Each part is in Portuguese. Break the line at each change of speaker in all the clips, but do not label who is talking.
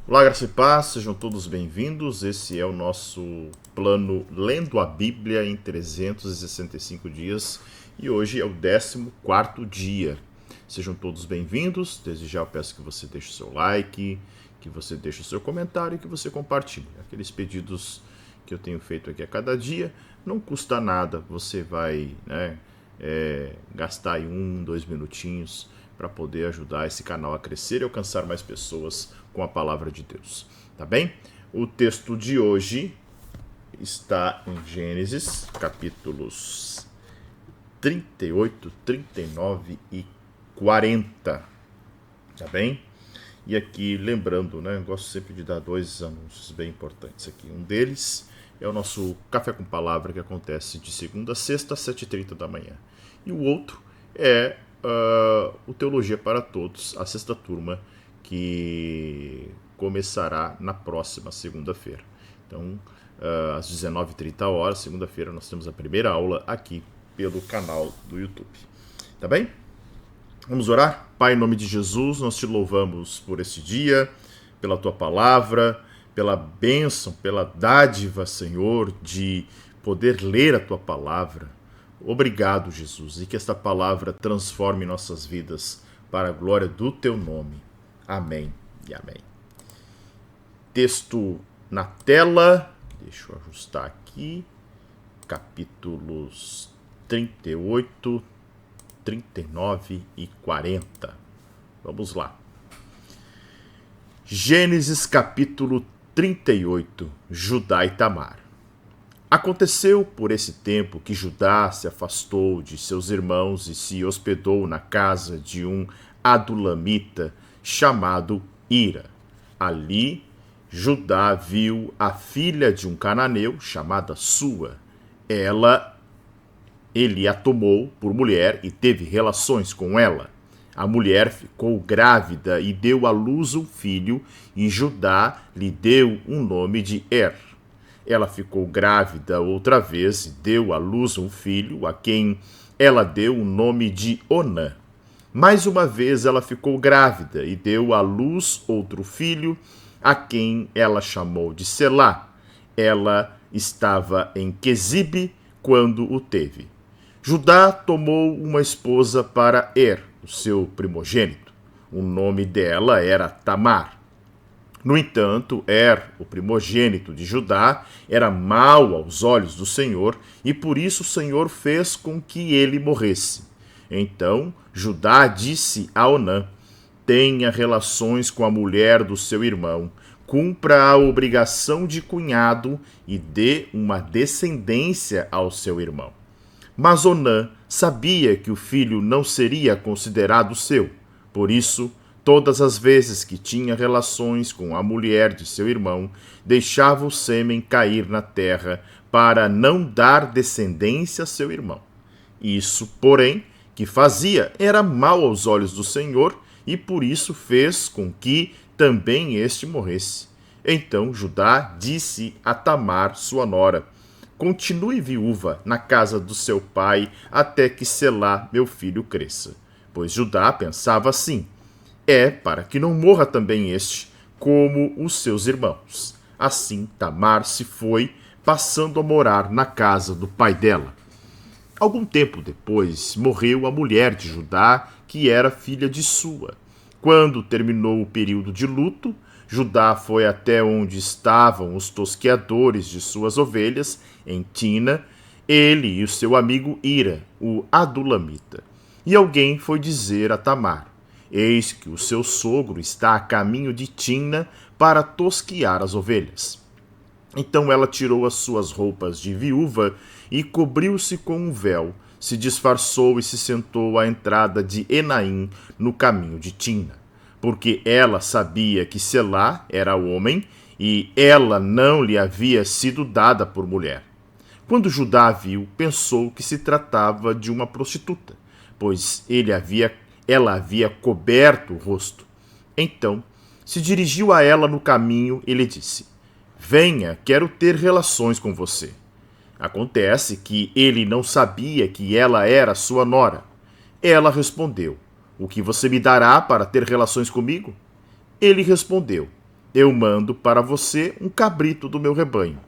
Olá, graça e paz, sejam todos bem-vindos. Esse é o nosso plano Lendo a Bíblia em 365 dias e hoje é o 14º dia. Sejam todos bem-vindos. Desde já eu peço que você deixe o seu like, que você deixe o seu comentário e que você compartilhe. Aqueles pedidos que eu tenho feito aqui a cada dia, não custa nada, você vai gastar aí 1, 2 minutinhos para poder ajudar esse canal a crescer e alcançar mais pessoas com a palavra de Deus. Tá bem? O texto de hoje está em Gênesis, capítulos 38, 39 e 40. Tá bem? E aqui, lembrando, né? Eu gosto sempre de dar dois anúncios bem importantes aqui. Um deles é o nosso Café com Palavra, que acontece de segunda a sexta, às 7h30 da manhã. E o outro é o Teologia para Todos, a sexta turma, que começará na próxima segunda-feira. Então, às 19h30, segunda-feira, nós temos a primeira aula aqui pelo canal do YouTube. Tá bem? Vamos orar? Pai, em nome de Jesus, nós te louvamos por esse dia, pela tua palavra, pela bênção, pela dádiva, Senhor, de poder ler a tua palavra. Obrigado, Jesus, e que esta palavra transforme nossas vidas para a glória do teu nome. Amém e amém. Texto na tela, deixa eu ajustar aqui, capítulos 38, 39 e 40. Vamos lá. Gênesis capítulo 38, Judá e Tamar. Aconteceu por esse tempo que Judá se afastou de seus irmãos e se hospedou na casa de um adulamita chamado Ira. Ali, Judá viu a filha de um cananeu chamada Sua. Ele a tomou por mulher e teve relações com ela. A mulher ficou grávida e deu à luz um filho, e Judá lhe deu um nome de Ela ficou grávida outra vez e deu à luz um filho, a quem ela deu o nome de Onã. Mais uma vez ela ficou grávida e deu à luz outro filho, a quem ela chamou de Selá. Ela estava em Quezibe quando o teve. Judá tomou uma esposa para o seu primogênito. O nome dela era Tamar. No entanto, o primogênito de Judá, era mau aos olhos do Senhor, e por isso o Senhor fez com que ele morresse. Então Judá disse a Onã: tenha relações com a mulher do seu irmão, cumpra a obrigação de cunhado e dê uma descendência ao seu irmão. Mas Onã sabia que o filho não seria considerado seu. Por isso, todas as vezes que tinha relações com a mulher de seu irmão, deixava o sêmen cair na terra para não dar descendência a seu irmão. Isso, porém, que fazia era mal aos olhos do Senhor, e por isso fez com que também este morresse. Então Judá disse a Tamar, sua nora: continue viúva na casa do seu pai até que Selá, meu filho, cresça. Pois Judá pensava assim: para que não morra também este, como os seus irmãos. Assim Tamar se foi, passando a morar na casa do pai dela. Algum tempo depois, morreu a mulher de Judá, que era filha de Sua. Quando terminou o período de luto, Judá foi até onde estavam os tosqueadores de suas ovelhas, em Tina, ele e o seu amigo Ira, o adulamita. E alguém foi dizer a Tamar: eis que o seu sogro está a caminho de Tina para tosquear as ovelhas. Então ela tirou as suas roupas de viúva e cobriu-se com um véu, se disfarçou e se sentou à entrada de Enaim, no caminho de Tina. Porque ela sabia que Selá era homem e ela não lhe havia sido dada por mulher. Quando Judá viu, pensou que se tratava de uma prostituta, pois ela havia coberto o rosto. Então se dirigiu a ela no caminho e lhe disse: venha, quero ter relações com você. Acontece que ele não sabia que ela era sua nora. Ela respondeu: o que você me dará para ter relações comigo? Ele respondeu: eu mando para você um cabrito do meu rebanho.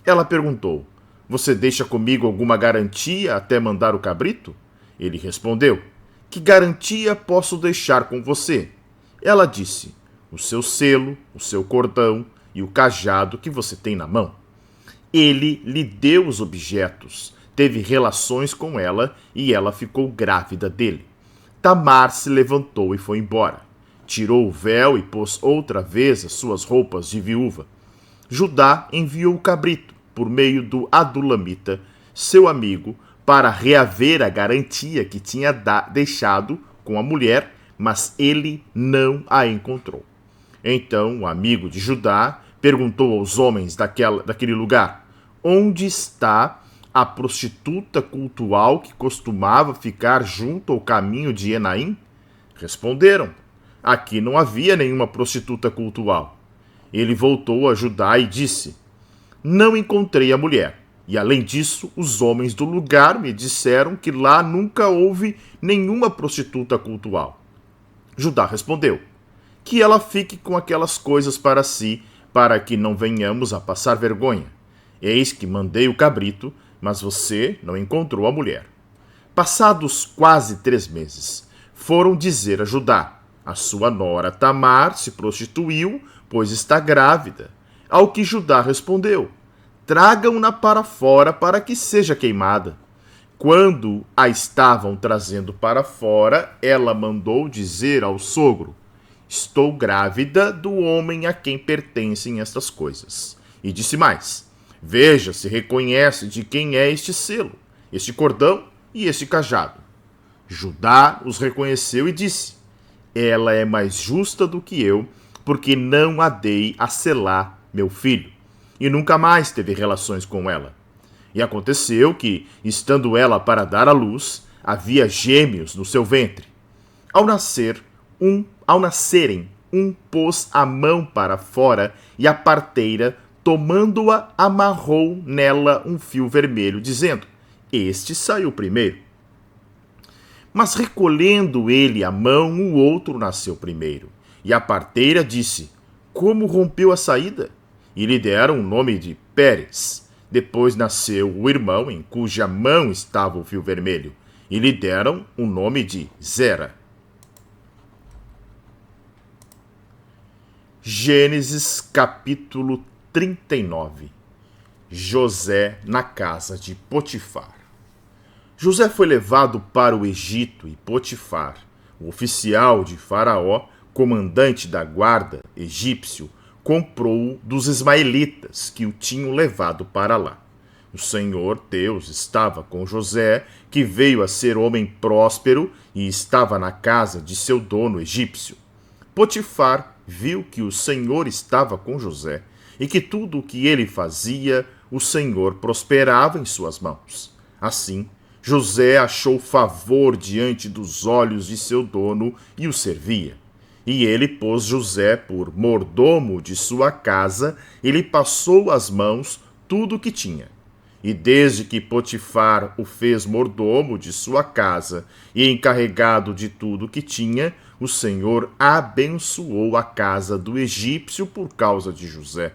Ela perguntou: você deixa comigo alguma garantia até mandar o cabrito? Ele respondeu: que garantia posso deixar com você? Ela disse: o seu selo, o seu cordão e o cajado que você tem na mão. Ele lhe deu os objetos, teve relações com ela e ela ficou grávida dele. Tamar se levantou e foi embora. Tirou o véu e pôs outra vez as suas roupas de viúva. Judá enviou o cabrito por meio do Adulamita, seu amigo, para reaver a garantia que tinha deixado com a mulher, mas ele não a encontrou. Então o amigo de Judá perguntou aos homens daquele lugar: onde está a prostituta cultual que costumava ficar junto ao caminho de Enaim? Responderam: aqui não havia nenhuma prostituta cultual. Ele voltou a Judá e disse: não encontrei a mulher. E além disso, os homens do lugar me disseram que lá nunca houve nenhuma prostituta cultual. Judá respondeu: que ela fique com aquelas coisas para si, para que não venhamos a passar vergonha. Eis que mandei o cabrito, mas você não encontrou a mulher. Passados quase 3 meses, foram dizer a Judá: a sua nora Tamar se prostituiu, pois está grávida. Ao que Judá respondeu: tragam-na para fora para que seja queimada. Quando a estavam trazendo para fora, ela mandou dizer ao sogro: estou grávida do homem a quem pertencem estas coisas. E disse mais: veja se reconhece de quem é este selo, este cordão e este cajado. Judá os reconheceu e disse: ela é mais justa do que eu, porque não a dei a selar meu filho. E nunca mais teve relações com ela. E aconteceu que, estando ela para dar à luz, havia gêmeos no seu ventre. Ao nascerem, um pôs a mão para fora e a parteira, tomando-a, amarrou nela um fio vermelho, dizendo: este saiu primeiro. Mas recolhendo ele a mão, o outro nasceu primeiro. E a parteira disse: como rompeu a saída? E lhe deram o nome de Pérez. Depois nasceu o irmão em cuja mão estava o fio vermelho, e lhe deram o nome de Zera. Gênesis capítulo 39. José na casa de Potifar. José foi levado para o Egito e Potifar, o oficial de Faraó, comandante da guarda egípcio, comprou-o dos ismaelitas que o tinham levado para lá. O Senhor Deus estava com José, que veio a ser homem próspero e estava na casa de seu dono egípcio. Potifar viu que o Senhor estava com José e que tudo o que ele fazia, o Senhor prosperava em suas mãos. Assim, José achou favor diante dos olhos de seu dono e o servia. E ele pôs José por mordomo de sua casa e lhe passou às mãos tudo o que tinha. E desde que Potifar o fez mordomo de sua casa e encarregado de tudo o que tinha, o Senhor abençoou a casa do egípcio por causa de José.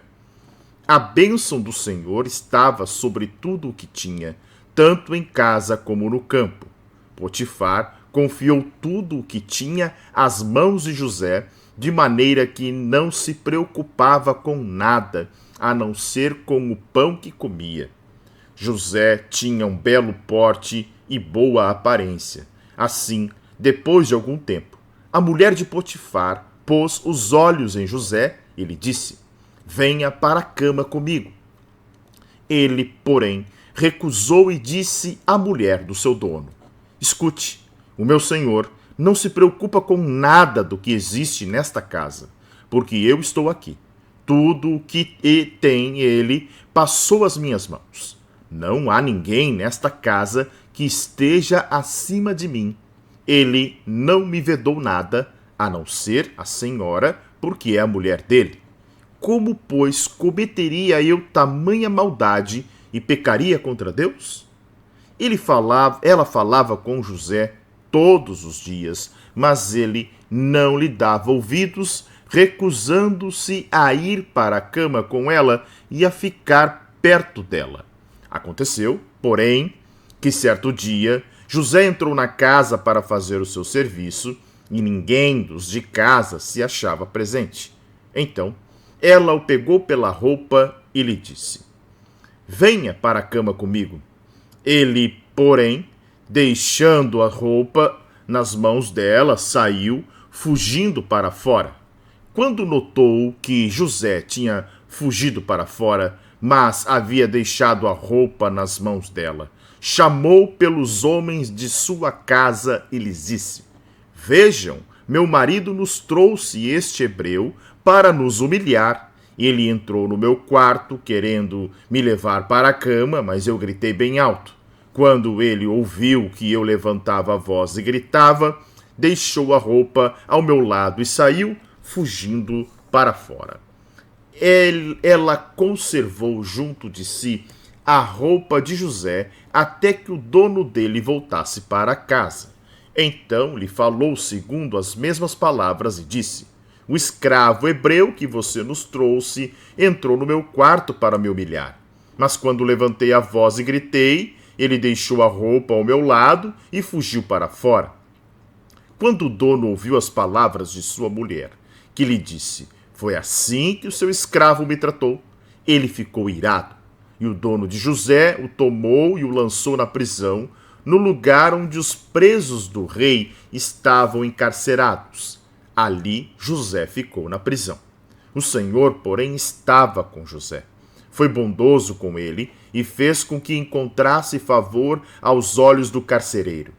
A bênção do Senhor estava sobre tudo o que tinha, tanto em casa como no campo. Potifar confiou tudo o que tinha às mãos de José, de maneira que não se preocupava com nada, a não ser com o pão que comia. José tinha um belo porte e boa aparência. Assim, depois de algum tempo, a mulher de Potifar pôs os olhos em José e lhe disse: venha para a cama comigo. Ele, porém, recusou e disse à mulher do seu dono: escute, o meu senhor não se preocupa com nada do que existe nesta casa, porque eu estou aqui. Tudo o que tem ele passou às minhas mãos. Não há ninguém nesta casa que esteja acima de mim. Ele não me vedou nada, a não ser a senhora, porque é a mulher dele. Como, pois, cometeria eu tamanha maldade e pecaria contra Deus? Ela falava com José todos os dias, mas ele não lhe dava ouvidos, recusando-se a ir para a cama com ela e a ficar perto dela. Aconteceu, porém, que certo dia José entrou na casa para fazer o seu serviço e ninguém dos de casa se achava presente. Então, ela o pegou pela roupa e lhe disse: venha para a cama comigo. Ele, porém, deixando a roupa nas mãos dela, saiu, fugindo para fora. Quando notou que José tinha fugido para fora, mas havia deixado a roupa nas mãos dela, chamou pelos homens de sua casa e lhes disse: vejam, meu marido nos trouxe este hebreu para nos humilhar. Ele entrou no meu quarto querendo me levar para a cama, mas eu gritei bem alto. Quando ele ouviu que eu levantava a voz e gritava, deixou a roupa ao meu lado e saiu, fugindo para fora. Ela conservou junto de si a roupa de José até que o dono dele voltasse para casa. Então lhe falou segundo as mesmas palavras e disse: o escravo hebreu que você nos trouxe entrou no meu quarto para me humilhar. Mas quando levantei a voz e gritei, ele deixou a roupa ao meu lado e fugiu para fora. Quando o dono ouviu as palavras de sua mulher, que lhe disse: foi assim que o seu escravo me tratou, ele ficou irado. E o dono de José o tomou e o lançou na prisão, no lugar onde os presos do rei estavam encarcerados. Ali José ficou na prisão. O Senhor, porém, estava com José. Foi bondoso com ele e fez com que encontrasse favor aos olhos do carcereiro.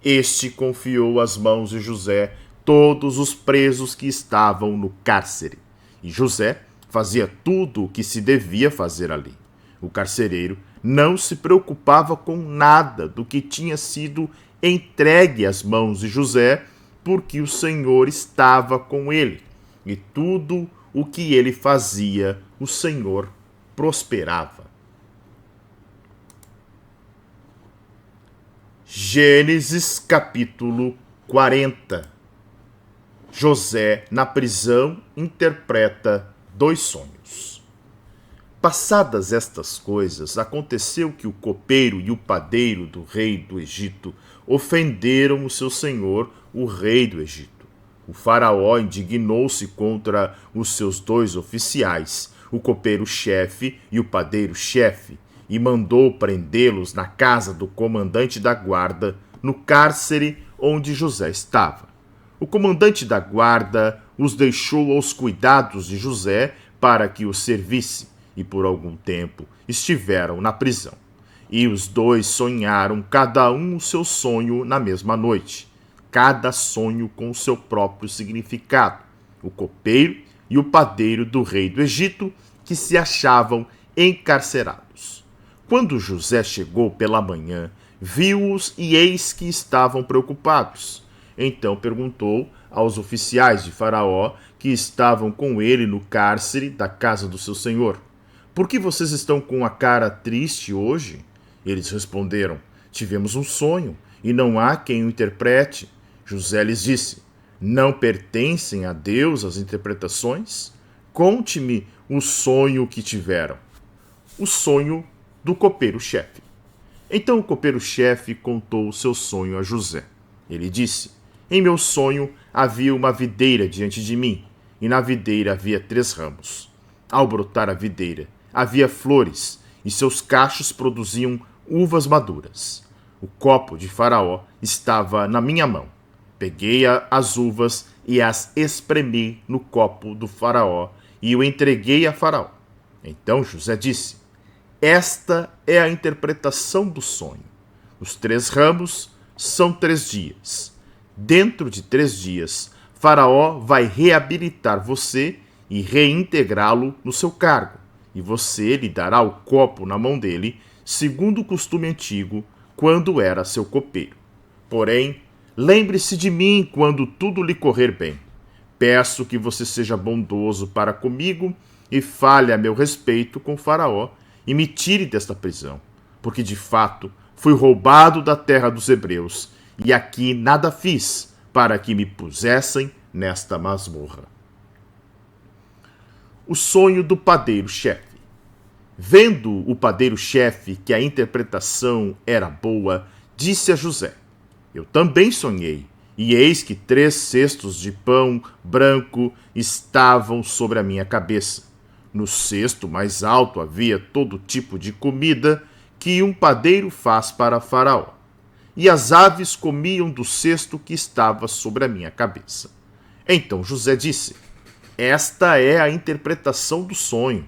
Este confiou às mãos de José todos os presos que estavam no cárcere. E José fazia tudo o que se devia fazer ali. O carcereiro não se preocupava com nada do que tinha sido entregue às mãos de José, porque o Senhor estava com ele, e tudo o que ele fazia, o Senhor prosperava. Gênesis capítulo 40. José, na prisão, interpreta 2 sonhos. Passadas estas coisas, aconteceu que o copeiro e o padeiro do rei do Egito ofenderam o seu senhor, o rei do Egito. O faraó indignou-se contra os seus 2 oficiais, o copeiro-chefe e o padeiro-chefe, e mandou prendê-los na casa do comandante da guarda, no cárcere onde José estava. O comandante da guarda os deixou aos cuidados de José para que os servisse, e por algum tempo estiveram na prisão. E os 2 sonharam cada um o seu sonho na mesma noite, cada sonho com o seu próprio significado, o copeiro e o padeiro do rei do Egito, que se achavam encarcerados. Quando José chegou pela manhã, viu-os e eis que estavam preocupados. Então perguntou aos oficiais de Faraó que estavam com ele no cárcere da casa do seu senhor: por que vocês estão com a cara triste hoje? Eles responderam: tivemos um sonho e não há quem o interprete. José lhes disse: não pertencem a Deus as interpretações? Conte-me o sonho que tiveram. O sonho do copeiro-chefe. Então o copeiro-chefe contou o seu sonho a José. Ele disse: em meu sonho havia uma videira diante de mim, e na videira havia 3 ramos. Ao brotar a videira, havia flores, e seus cachos produziam uvas maduras. O copo de Faraó estava na minha mão. Peguei as uvas e as espremi no copo do Faraó, e o entreguei a Faraó. Então José disse: esta é a interpretação do sonho. Os 3 ramos são 3 dias. Dentro de 3 dias, Faraó vai reabilitar você e reintegrá-lo no seu cargo, e você lhe dará o copo na mão dele, segundo o costume antigo, quando era seu copeiro. Porém, lembre-se de mim quando tudo lhe correr bem. Peço que você seja bondoso para comigo e fale a meu respeito com Faraó e me tire desta prisão, porque de fato fui roubado da terra dos hebreus, e aqui nada fiz para que me pusessem nesta masmorra. O sonho do padeiro-chefe. Vendo o padeiro-chefe que a interpretação era boa, disse a José: Eu também sonhei, e eis que 3 cestos de pão branco estavam sobre a minha cabeça. No cesto mais alto havia todo tipo de comida que um padeiro faz para Faraó. E as aves comiam do cesto que estava sobre a minha cabeça. Então José disse: Esta é a interpretação do sonho.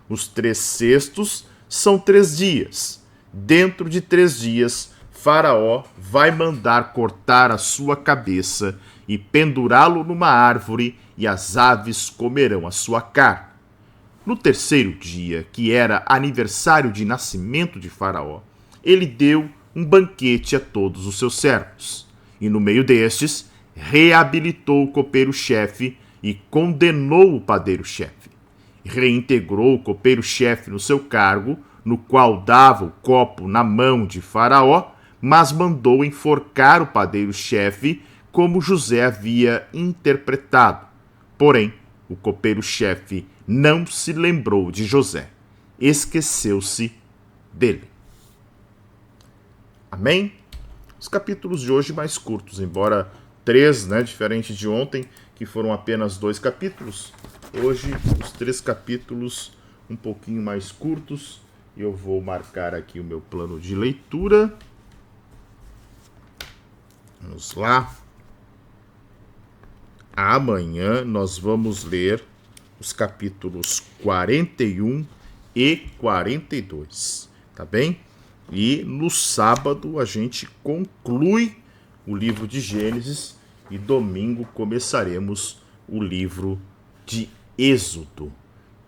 Os 3 cestos são 3 dias. Dentro de 3 dias, Faraó vai mandar cortar a sua cabeça e pendurá-lo numa árvore, e as aves comerão a sua carne. No 3º dia, que era aniversário de nascimento de Faraó, ele deu um banquete a todos os seus servos. E no meio destes, reabilitou o copeiro-chefe e condenou o padeiro-chefe. Reintegrou o copeiro-chefe no seu cargo, no qual dava o copo na mão de Faraó, mas mandou enforcar o padeiro-chefe, como José havia interpretado. Porém, o copeiro-chefe não se lembrou de José. Esqueceu-se dele. Amém? Os capítulos de hoje mais curtos, embora 3, diferente de ontem, que foram apenas 2 capítulos. Hoje, os 3 capítulos um pouquinho mais curtos. Eu vou marcar aqui o meu plano de leitura. Vamos lá. Amanhã nós vamos ler os capítulos 41 e 42, tá bem? E no sábado a gente conclui o livro de Gênesis e domingo começaremos o livro de Êxodo.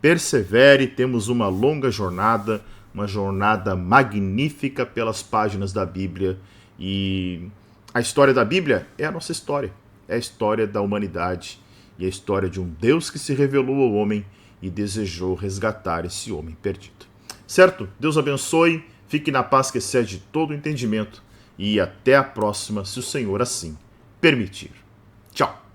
Persevere, temos uma longa jornada, uma jornada magnífica pelas páginas da Bíblia, e a história da Bíblia é a nossa história, é a história da humanidade e a história de um Deus que se revelou ao homem e desejou resgatar esse homem perdido. Certo? Deus abençoe, fique na paz que excede todo o entendimento e até a próxima, se o Senhor assim permitir. Tchau!